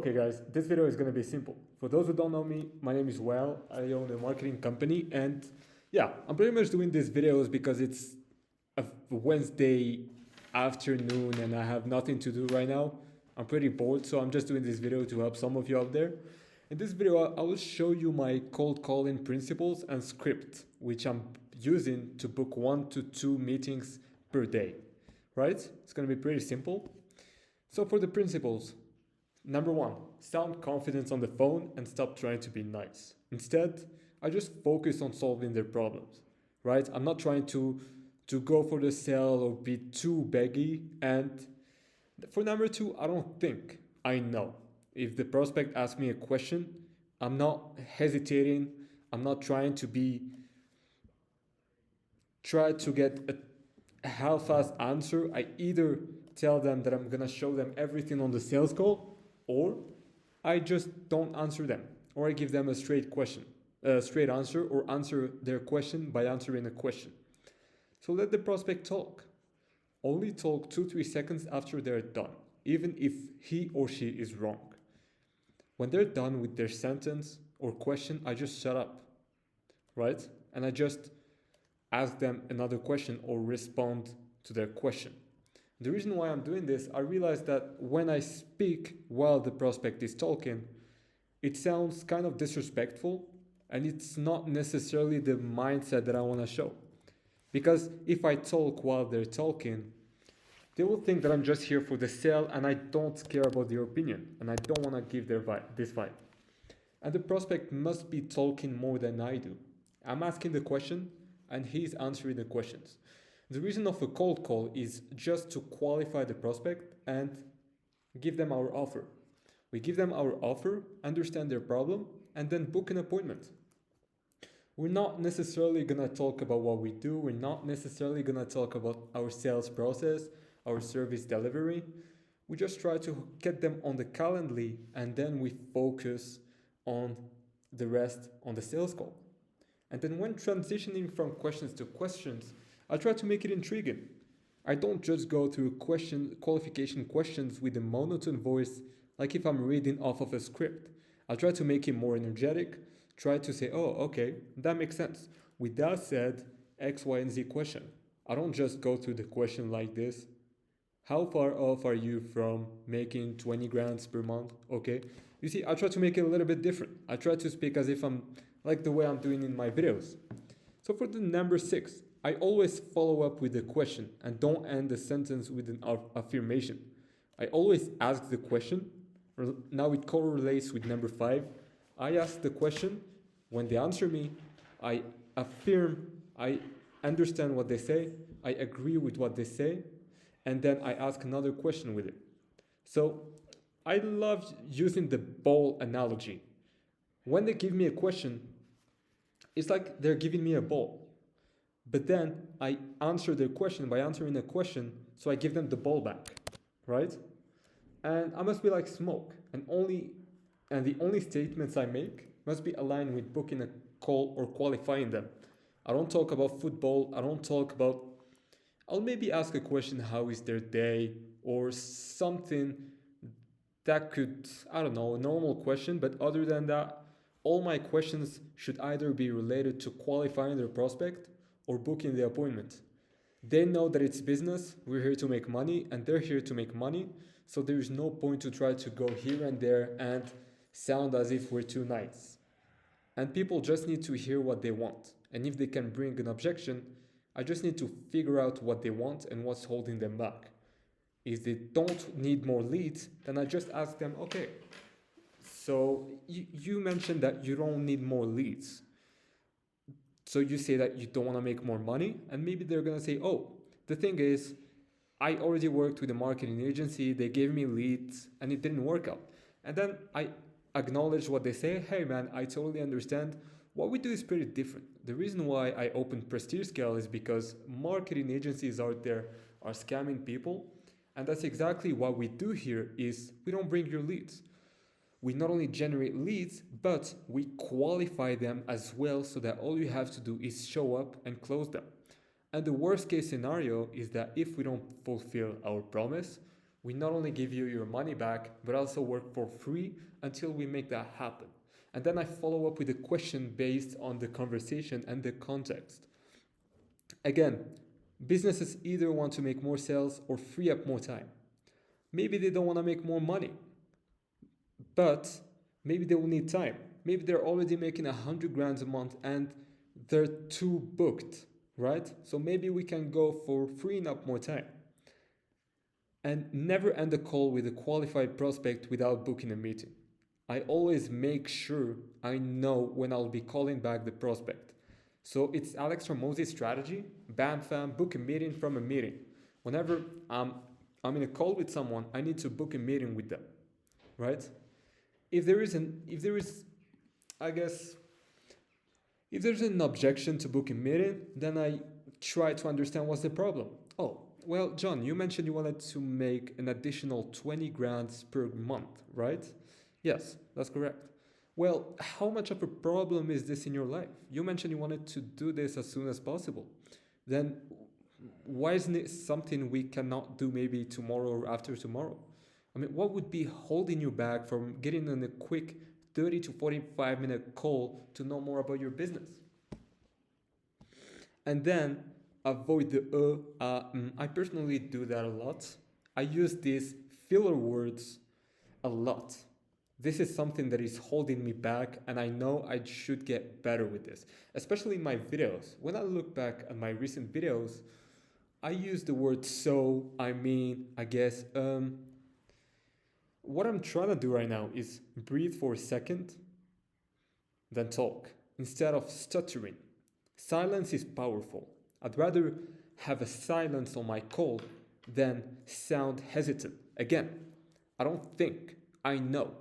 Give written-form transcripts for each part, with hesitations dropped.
Okay guys, this video is gonna be simple. For those who don't know me, my name is Well. I own a marketing company and yeah, I'm pretty much doing these videos because it's a Wednesday afternoon and I have nothing to do right now. I'm pretty bored, so I'm just doing this video to help some of you out there. In this video, I will show you my cold calling principles and script, which I'm using to book 1 to 2 meetings per day, right? It's gonna be pretty simple. So for the principles, number 1, sound confident on the phone and stop trying to be nice. Instead, I just focus on solving their problems, right? I'm not trying to go for the sale or be too beggy. And for number 2, I don't think, I know. If the prospect asks me a question, I'm not hesitating. I'm not trying to try to get a half-assed answer. I either tell them that I'm gonna show them everything on the sales call, or I just don't answer them, or I give them a straight answer, or answer their question by answering a question. So let the prospect talk. Only talk 2-3 seconds after they're done, even if he or she is wrong. When they're done with their sentence or question, I just shut up, right? And I just ask them another question or respond to their question. The reason why I'm doing this, I realize that when I speak while the prospect is talking, it sounds kind of disrespectful and it's not necessarily the mindset that I want to show. Because if I talk while they're talking, they will think that I'm just here for the sale and I don't care about their opinion and I don't want to give this vibe. And the prospect must be talking more than I do. I'm asking the question and he's answering the questions. The reason of a cold call is just to qualify the prospect and give them our offer. We give them our offer, understand their problem, and then book an appointment. We're not necessarily gonna talk about what we do. We're not necessarily gonna talk about our sales process, our service delivery. We just try to get them on the Calendly and then we focus on the rest on the sales call. And then when transitioning from questions to questions, I try to make it intriguing. I don't just go through qualification questions with a monotone voice like if I'm reading off of a script. I try to make it more energetic, try to say, oh, okay, that makes sense. With that said, X, Y, and Z question. I don't just go through the question like this. How far off are you from making 20 grand per month? Okay. You see, I try to make it a little bit different. I try to speak as if I'm like the way I'm doing in my videos. So for the number 6, I always follow up with a question and don't end the sentence with an affirmation. I always ask the question. Now it correlates with number 5. I ask the question. When they answer me, I affirm, I understand what they say, I agree with what they say, and then I ask another question with it. So I love using the ball analogy. When they give me a question, it's like they're giving me a ball. But then I answer their question by answering a question, so I give them the ball back, right? And I must be like smoke, and the only statements I make must be aligned with booking a call or qualifying them. I don't talk about football, I'll maybe ask a question, how is their day, or something that could, I don't know, a normal question, but other than that, all my questions should either be related to qualifying their prospect or booking the appointment. They know that it's business, we're here to make money, and they're here to make money, so there is no point to try to go here and there and sound as if we're too nice. And people just need to hear what they want. And if they can bring an objection, I just need to figure out what they want and what's holding them back. If they don't need more leads, then I just ask them, okay, so you mentioned that you don't need more leads. So you say that you don't want to make more money, and maybe they're going to say, oh, the thing is, I already worked with a marketing agency, they gave me leads, and it didn't work out. And then I acknowledge what they say. Hey man, I totally understand. What we do is pretty different. The reason why I opened Prestige Scale is because marketing agencies out there are scamming people. And that's exactly what we do here is we don't bring your leads. We not only generate leads, but we qualify them as well so that all you have to do is show up and close them. And the worst case scenario is that if we don't fulfill our promise, We not only give you your money back, but also work for free until we make that happen. And then I follow up with a question based on the conversation and the context. Again, businesses either want to make more sales or free up more time. Maybe they don't want to make more money, but maybe they will need time. Maybe they're already making 100 grand a month and they're too booked, right? So maybe we can go for freeing up more time. And never end a call with a qualified prospect without booking a meeting. I always make sure I know when I'll be calling back the prospect. So it's Alex Ramose's strategy. Bam, fam, book a meeting from a meeting. Whenever I'm in a call with someone, I need to book a meeting with them, right? If there's an objection to book a meeting, then I try to understand what's the problem. Oh, well, John, you mentioned you wanted to make an additional 20 grand per month, right? Yes, that's correct. Well, how much of a problem is this in your life? You mentioned you wanted to do this as soon as possible. Then why isn't it something we cannot do maybe tomorrow or after tomorrow? I mean, what would be holding you back from getting on a quick 30 to 45-minute call to know more about your business? And then avoid the I personally do that a lot. I use these filler words a lot. This is something that is holding me back, and I know I should get better with this, especially in my videos. When I look back at my recent videos, I use the word so, I mean, I guess. What I'm trying to do right now is breathe for a second, then talk, instead of stuttering. Silence is powerful. I'd rather have a silence on my call than sound hesitant. Again, I don't think, I know.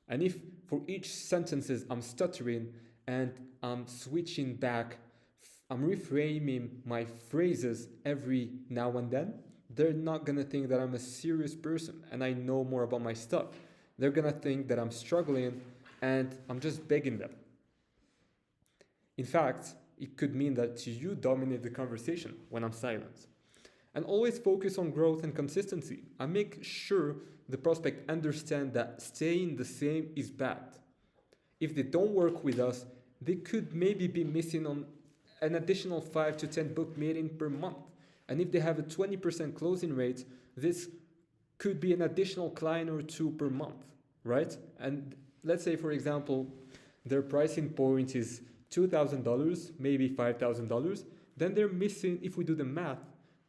And if for each sentences I'm stuttering and I'm switching back, I'm reframing my phrases every now and then, they're not gonna think that I'm a serious person and I know more about my stuff. They're gonna think that I'm struggling and I'm just begging them. In fact, it could mean that you dominate the conversation when I'm silent. And always focus on growth and consistency. I make sure the prospect understand that staying the same is bad. If they don't work with us, they could maybe be missing on an additional 5 to 10 book meeting per month. And if they have a 20% closing rate, this could be an additional client or two per month, right? And let's say, for example, their pricing point is $2,000, maybe $5,000. Then they're missing, if we do the math,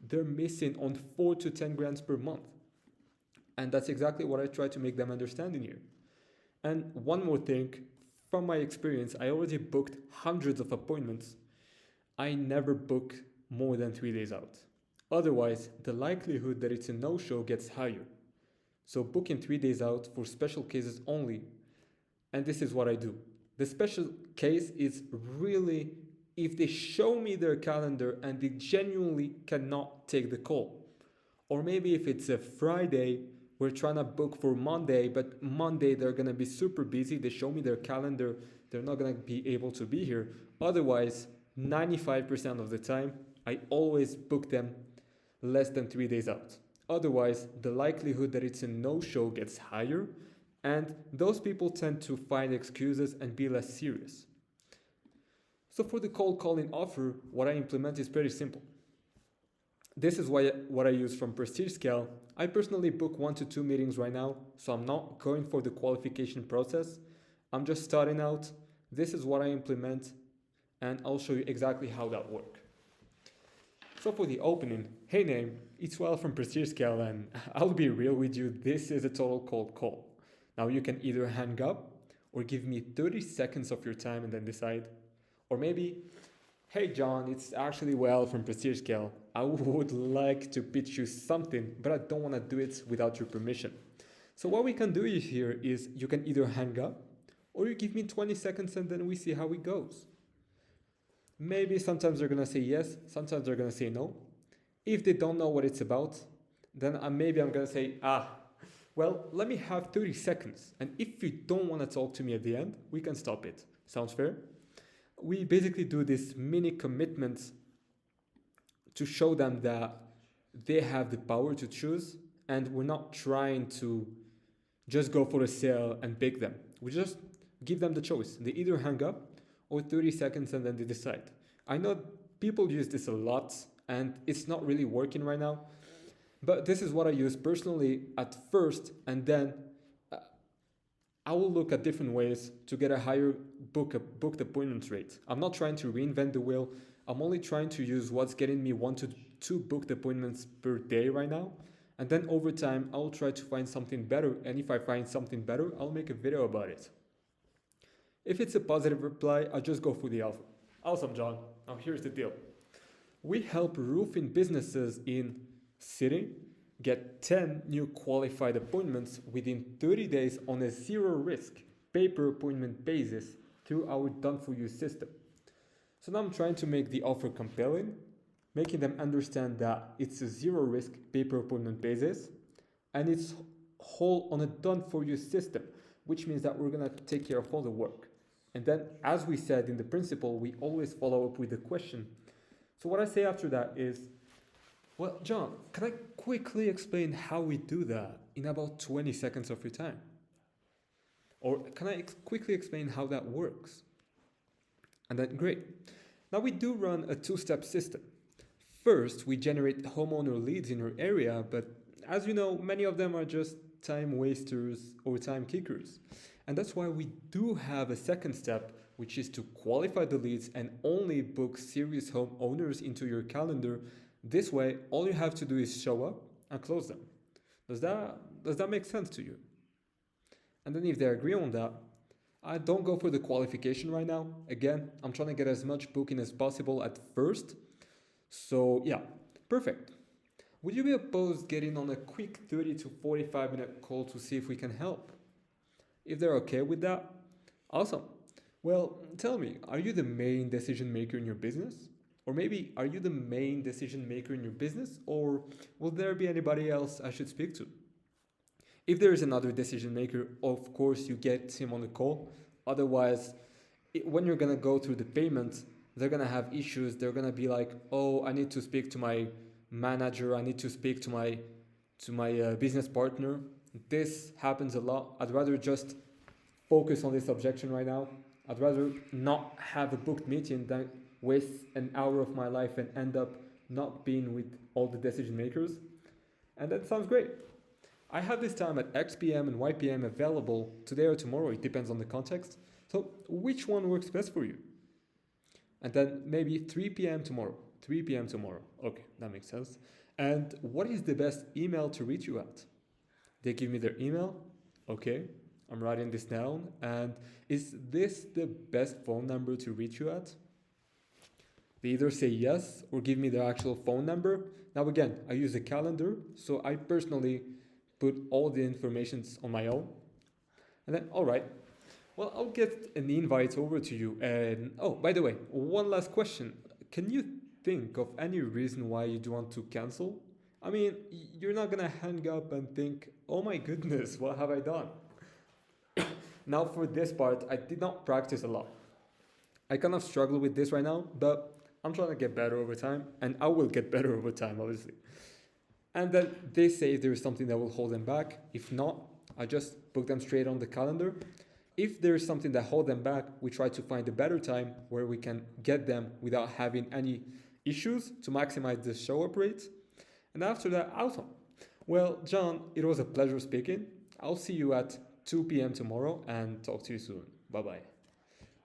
they're missing on 4 to 10 grand per month. And that's exactly what I try to make them understand in here. And one more thing, from my experience, I already booked hundreds of appointments. I never book more than 3 days out. Otherwise, the likelihood that it's a no-show gets higher. So booking 3 days out for special cases only. And this is what I do. The special case is really if they show me their calendar and they genuinely cannot take the call. Or maybe if it's a Friday, we're trying to book for Monday, but Monday they're going to be super busy. They show me their calendar. They're not going to be able to be here. Otherwise, 95% of the time, I always book them less than 3 days out. Otherwise, the likelihood that it's a no-show gets higher, and those people tend to find excuses and be less serious. So for the cold calling offer, what I implement is pretty simple. This is what I use from Prestige Scale. I personally book 1 to 2 meetings right now, so I'm not going for the qualification process. I'm just starting out. This is what I implement, and I'll show you exactly how that works. So for the opening, hey name, it's Well from Prestige Scale, and I'll be real with you, this is a total cold call. Now you can either hang up or give me 30 seconds of your time and then decide. Or maybe, hey John, it's actually Well from Prestige Scale. I would like to pitch you something, but I don't want to do it without your permission. So what we can do here is you can either hang up or you give me 20 seconds and then we see how it goes. Maybe sometimes they're going to say yes, sometimes they're going to say no. If they don't know what it's about, then maybe I'm going to say, well, let me have 30 seconds. And if you don't want to talk to me at the end, we can stop it. Sounds fair? We basically do this mini commitments to show them that they have the power to choose and we're not trying to just go for a sale and beg them. We just give them the choice. They either hang up or 30 seconds and then they decide. I know people use this a lot and it's not really working right now, but this is what I use personally at first, and then uh, I will look at different ways to get a higher booked appointment rate. I'm not trying to reinvent the wheel. I'm only trying to use what's getting me 1 to 2 booked appointments per day right now. And then over time, I'll try to find something better. And if I find something better, I'll make a video about it. If it's a positive reply, I'll just go for the offer. Awesome, John. Now here's the deal. We help roofing businesses in city get 10 new qualified appointments within 30 days on a zero risk pay-per appointment basis through our done-for-you system. So now I'm trying to make the offer compelling, making them understand that it's a zero risk pay-per appointment basis and it's whole on a done-for-you system, which means that we're gonna take care of all the work. And then, as we said in the principle, we always follow up with a question. So what I say after that is, well, John, can I quickly explain how we do that in about 20 seconds of your time? Or can I quickly explain how that works? And then, great. Now we do run a two-step system. First, we generate homeowner leads in your area, but as you know, many of them are just time wasters or time kickers. And that's why we do have a second step, which is to qualify the leads and only book serious homeowners into your calendar. This way, all you have to do is show up and close them. Does that make sense to you? And then if they agree on that, I don't go for the qualification right now. Again, I'm trying to get as much booking as possible at first. So yeah, perfect. Would you be opposed getting on a quick 30 to 45 minute call to see if we can help? If they're okay with that, awesome. Well, tell me, are you the main decision maker in your business? Or maybe, are you the main decision maker in your business? Or will there be anybody else I should speak to? If there is another decision maker, of course, you get him on the call. Otherwise, when you're going to go through the payment, they're going to have issues. They're going to be like, oh, I need to speak to my manager. I need to speak to my business partner. This happens a lot. I'd rather just focus on this objection right now. I'd rather not have a booked meeting than waste an hour of my life and end up not being with all the decision makers. And that sounds great. I have this time at X p.m. and Y p.m. available today or tomorrow. It depends on the context. So which one works best for you? And then maybe 3 p.m. tomorrow. 3 p.m. tomorrow. Okay, that makes sense. And what is the best email to reach you at? They give me their email. Okay, I'm writing this down. And is this the best phone number to reach you at? They either say yes or give me their actual phone number. Now again, I use a calendar, so I personally put all the information on my own. And then, all right, well, I'll get an invite over to you. And oh, by the way, one last question. Can you think of any reason why you do want to cancel? I mean, you're not gonna hang up and think, oh my goodness, what have I done? Now for this part, I did not practice a lot. I kind of struggle with this right now, but I'm trying to get better over time, and I will get better over time, obviously. And then they say if there is something that will hold them back. If not, I just book them straight on the calendar. If there is something that hold them back, we try to find a better time where we can get them without having any issues to maximize the show up rate. And after that, awesome. Well, John, it was a pleasure speaking. I'll see you at 2 p.m. tomorrow and talk to you soon. Bye-bye.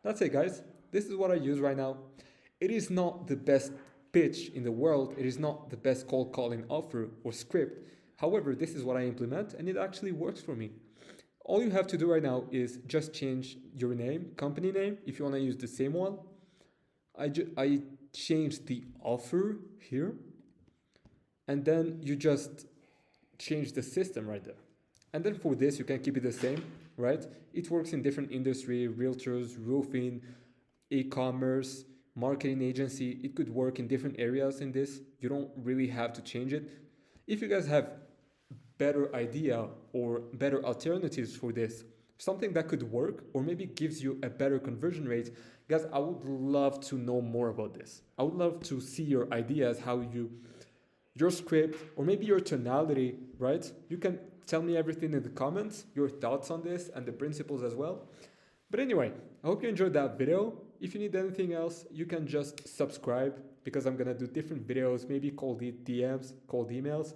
That's it, guys. This is what I use right now. It is not the best pitch in the world. It is not the best cold calling offer or script. However, this is what I implement and it actually works for me. All you have to do right now is just change your name, company name, if you want to use the same one. I changed the offer here. And then you just change the system right there. And then for this, you can keep it the same, right? It works in different industry, realtors, roofing, e-commerce, marketing agency. It could work in different areas in this. You don't really have to change it. If you guys have better idea or better alternatives for this, something that could work or maybe gives you a better conversion rate, guys, I would love to know more about this. I would love to see your ideas, how you your script, or maybe your tonality, right? You can tell me everything in the comments, your thoughts on this and the principles as well. But anyway, I hope you enjoyed that video. If you need anything else, you can just subscribe because I'm gonna do different videos, maybe cold DMs, cold emails,